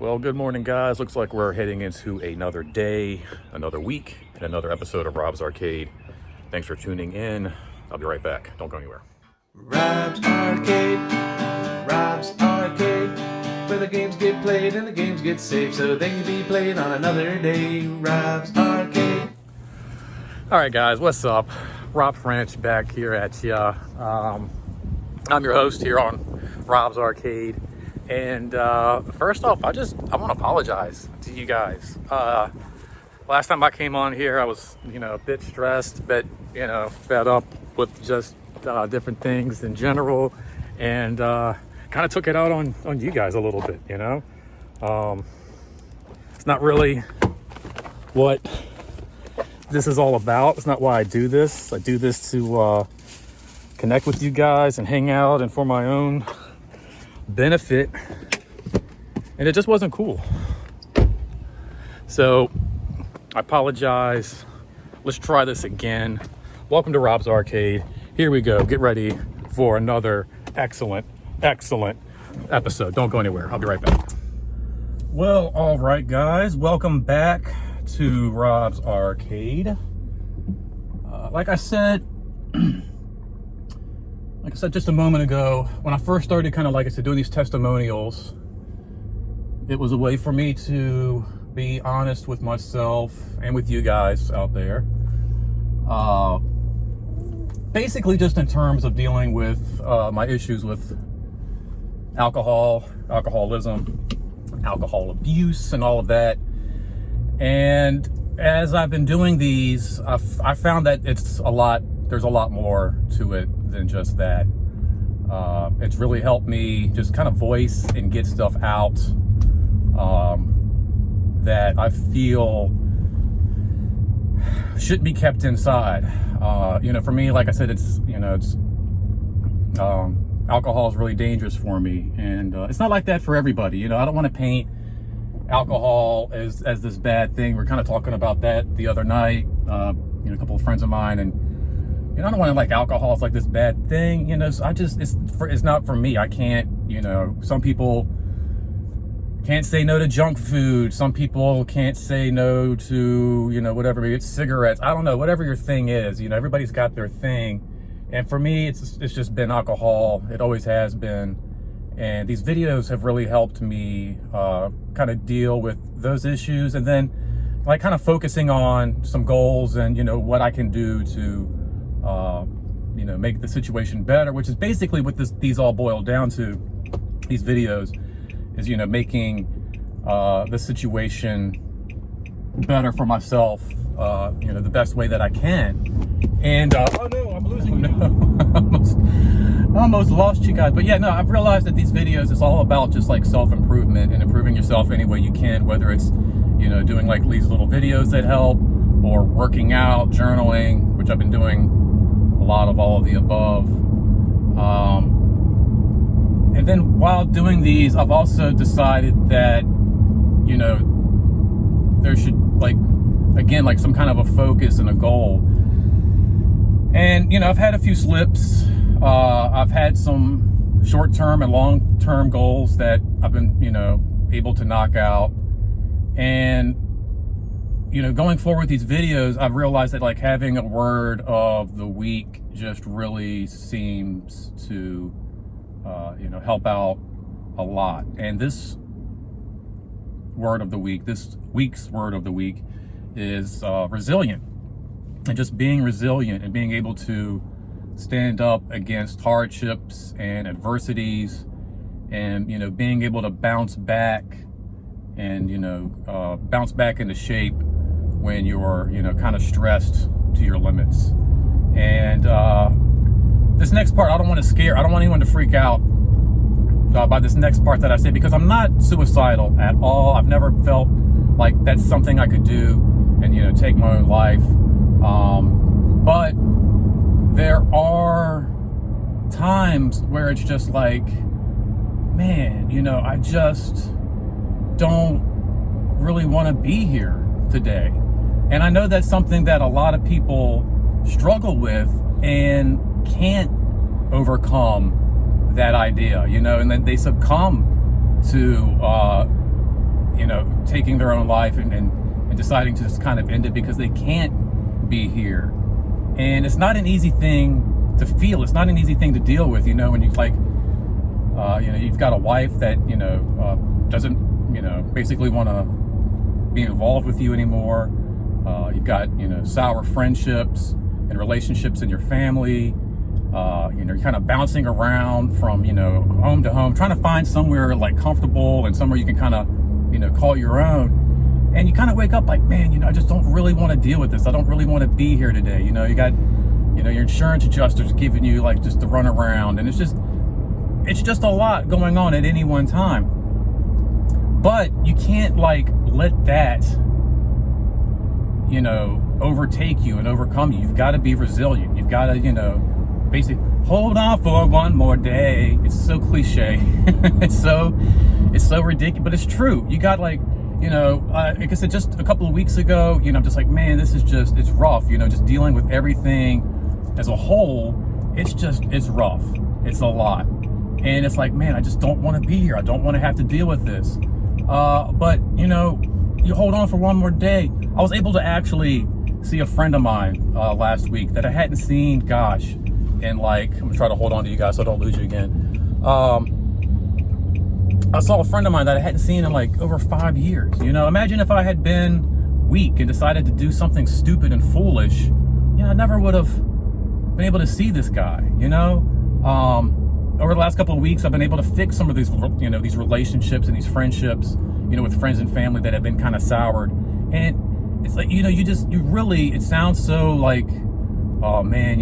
Well, good morning, guys. Looks like we're heading into another day, another week, and another episode of Rob's Arcade. Thanks for tuning in. I'll be right back. Don't go anywhere. Rob's Arcade, Rob's Arcade, where the games get played and the games get saved so they can be played on another day. Rob's Arcade. All right, guys, what's up? Rob French back here at ya. I'm your host here on Rob's Arcade. And first off, I want to apologize to you guys. Last time I came on here, I was, a bit stressed, but, fed up with just different things in general, and kind of took it out on you guys a little bit, It's not really what this is all about. It's not why I do this. I do this to connect with you guys and hang out and for my own benefit, and it just wasn't cool. So I apologize. Let's try this again. Welcome to Rob's Arcade. Here we go. Get ready for another excellent episode. Don't go anywhere. I'll be right back. Well, all right, guys, welcome back to Rob's Arcade. Like I said just a moment ago, when I first started doing these testimonials, it was a way for me to be honest with myself and with you guys out there. Basically just in terms of dealing with my issues with alcoholism, alcohol abuse, and all of that. And as I've been doing these, I found that there's a lot more to it than just that. It's really helped me just kind of voice and get stuff out that I feel shouldn't be kept inside. For me, like I said, it's alcohol is really dangerous for me, and it's not like that for everybody. I don't want to paint alcohol as this bad thing. We're kind of talking about that the other night, a couple of friends of mine, and I don't want to alcohol is like this bad thing, so it's not for me. I can't, some people can't say no to junk food. Some people can't say no to, whatever, maybe it's cigarettes. I don't know, whatever your thing is, everybody's got their thing. And for me, it's just been alcohol. It always has been. And these videos have really helped me kind of deal with those issues, and then kind of focusing on some goals and, what I can do to, make the situation better, which is basically what these all boil down to. These videos is, making the situation better for myself, the best way that I can. And oh no, I'm losing. No, almost lost you guys. But yeah, no, I've realized that these videos is all about just self-improvement and improving yourself any way you can, whether it's doing these little videos that help, or working out, journaling, which I've been doing a lot of all of the above. And then while doing these, I've also decided that, there should again, some kind of a focus and a goal. And, I've had a few slips. I've had some short-term and long-term goals that I've been, able to knock out. And, going forward with these videos, I've realized that having a word of the week just really seems to, help out a lot. And this word of the week, this week's word of the week is resilient. And just being resilient and being able to stand up against hardships and adversities, and, being able to bounce back and, bounce back into shape when you're, kind of stressed to your limits. And this next part, I don't want anyone to freak out by this next part that I say, because I'm not suicidal at all. I've never felt like that's something I could do and, take my own life. But there are times where it's just man, I just don't really want to be here today. And I know that's something that a lot of people struggle with and can't overcome that idea, and then they succumb to taking their own life and deciding to just kind of end it because they can't be here. And it's not an easy thing to feel. It's not an easy thing to deal with, when you you've got a wife that, doesn't, basically want to be involved with you anymore. You've got, sour friendships and relationships in your family. You're kind of bouncing around from, home to home, trying to find somewhere like comfortable and somewhere you can kind of, call your own. And you kind of wake up like, man, I just don't really want to deal with this. I don't really want to be here today. You got, your insurance adjuster's giving you like just the run around, and it's just a lot going on at any one time. But you can't like let that, overtake you and overcome you. You've got to be resilient. You've got to, basically hold on for one more day. It's so cliche. it's so ridiculous, but it's true. You got like, like I said, just a couple of weeks ago, I'm just like, man, it's rough, just dealing with everything as a whole. It's rough. It's a lot. And it's like, man, I just don't want to be here. I don't want to have to deal with this. But, you hold on for one more day. I was able to actually see a friend of mine last week that I hadn't seen, gosh, in like, I'm gonna try to hold on to you guys so I don't lose you again. I saw a friend of mine that I hadn't seen in like over 5 years. Imagine if I had been weak and decided to do something stupid and foolish, I never would have been able to see this guy, Over the last couple of weeks, I've been able to fix some of these, these relationships and these friendships, with friends and family that have been kind of soured. And it's like, it sounds so like, oh man,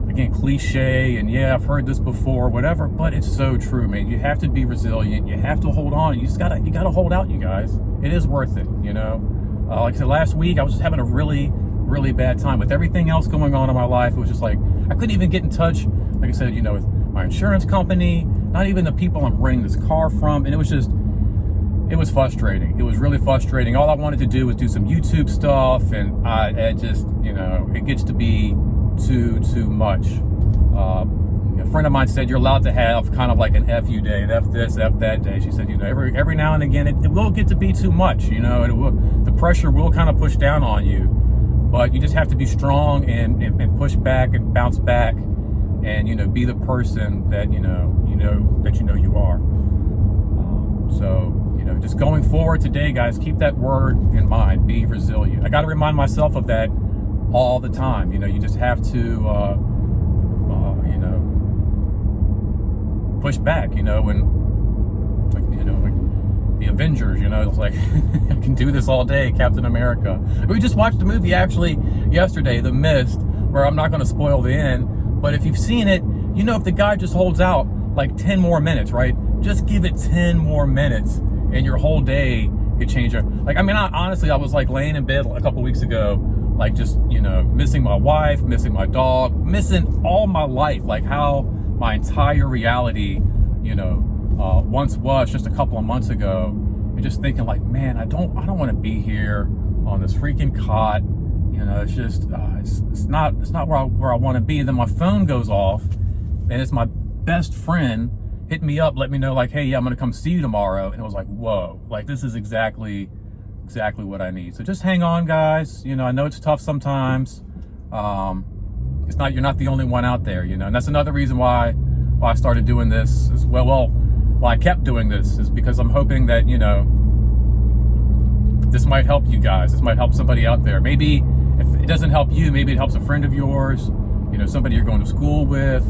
again, cliche, and yeah, I've heard this before, whatever, but it's so true, man. You have to be resilient. You have to hold on. You gotta hold out, you guys. It is worth it, Like I said, last week, I was just having a really, really bad time with everything else going on in my life. It was just like, I couldn't even get in touch, like I said, with my insurance company, not even the people I'm renting this car from. And it was frustrating. It was really frustrating. All I wanted to do was do some YouTube stuff, and it gets to be too much. A friend of mine said you're allowed to have kind of like an F you day, F this, F that day. She said, every now and again it will get to be too much, the pressure will kind of push down on you, but you just have to be strong and push back and bounce back and, be the person that, you are. So, just going forward today, guys, keep that word in mind, be resilient. I got to remind myself of that all the time. You just have to, push back, when, like the Avengers, it's like, I can do this all day, Captain America. We just watched a movie actually yesterday, The Mist, where I'm not going to spoil the end, but if you've seen it, if the guy just holds out like 10 more minutes, right? Just give it 10 more minutes and your whole day could change. Honestly, I was like laying in bed a couple weeks ago, like just, missing my wife, missing my dog, missing all my life, like how my entire reality, once was just a couple of months ago, and just thinking like, man, I don't want to be here on this freaking cot. It's just, it's not where I want to be. And then my phone goes off, and it's my best friend hit me up, let me know like, hey, yeah, I'm going to come see you tomorrow. And it was like, whoa, like this is exactly what I need. So just hang on, guys. I know it's tough sometimes. You're not the only one out there, and that's another reason why I started doing this as well. Why I kept doing this is because I'm hoping that, this might help you guys. This might help somebody out there. Maybe if it doesn't help you, maybe it helps a friend of yours, somebody you're going to school with,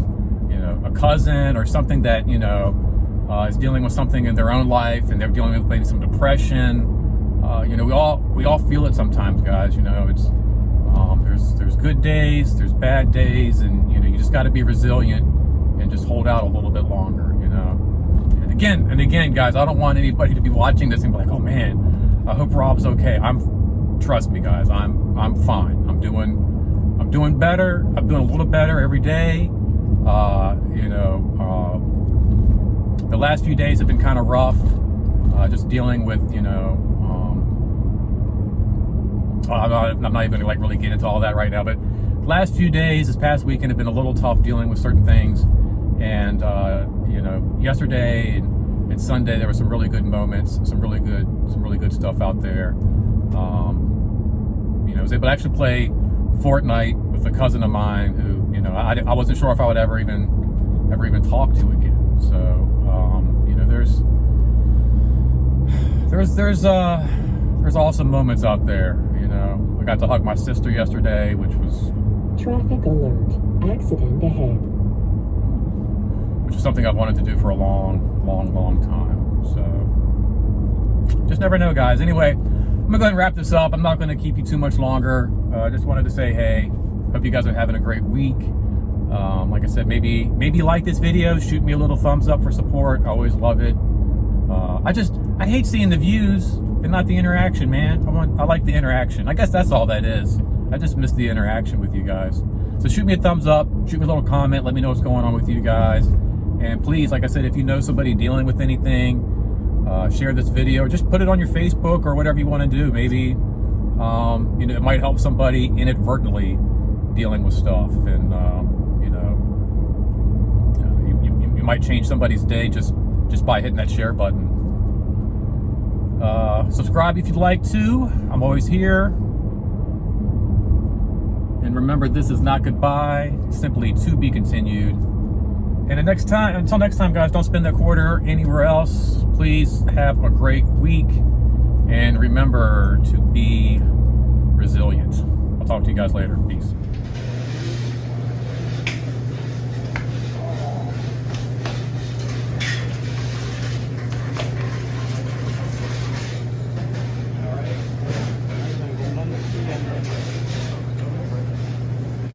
a cousin or something that, is dealing with something in their own life, and they're dealing with maybe some depression. We all feel it sometimes, guys. It's there's good days, there's bad days, and you just got to be resilient and just hold out a little bit longer. And again, guys, I don't want anybody to be watching this and be like, oh man, I hope Rob's okay. Trust me, guys, I'm fine. I'm doing better. I'm doing a little better every day. The last few days have been kind of rough. Just dealing with, I'm not even like really get into all that right now, but last few days, this past weekend have been a little tough dealing with certain things. And, yesterday and and Sunday there was some really good moments, some really good stuff out there. You know, I was able to actually play Fortnite with a cousin of mine who, you know, I wasn't sure if I would ever even talk to again. So, you know, there's awesome moments out there. You know, I got to hug my sister yesterday, which was Traffic alert. Accident ahead. which is something I've wanted to do for a long time. So just never know, guys. Anyway, I'm gonna go ahead and wrap this up. I'm not gonna keep you too much longer. I just wanted to say, hey, hope you guys are having a great week. Like I said, maybe like this video, shoot me a little thumbs up for support. I always love it. I hate seeing the views and not the interaction, man. I like the interaction. I guess that's all that is. I just miss the interaction with you guys. So shoot me a thumbs up, shoot me a little comment, let me know what's going on with you guys. And please, like I said, if you know somebody dealing with anything, share this video, or just put it on your Facebook or whatever you want to do. Maybe, you know, it might help somebody inadvertently dealing with stuff. And, you know, you might change somebody's day just by hitting that share button. Subscribe if you'd like to. I'm always here. And remember, this is not goodbye, simply to be continued. And until next time, guys, don't spend that quarter anywhere else. Please have a great week. And remember to be resilient. I'll talk to you guys later. Peace.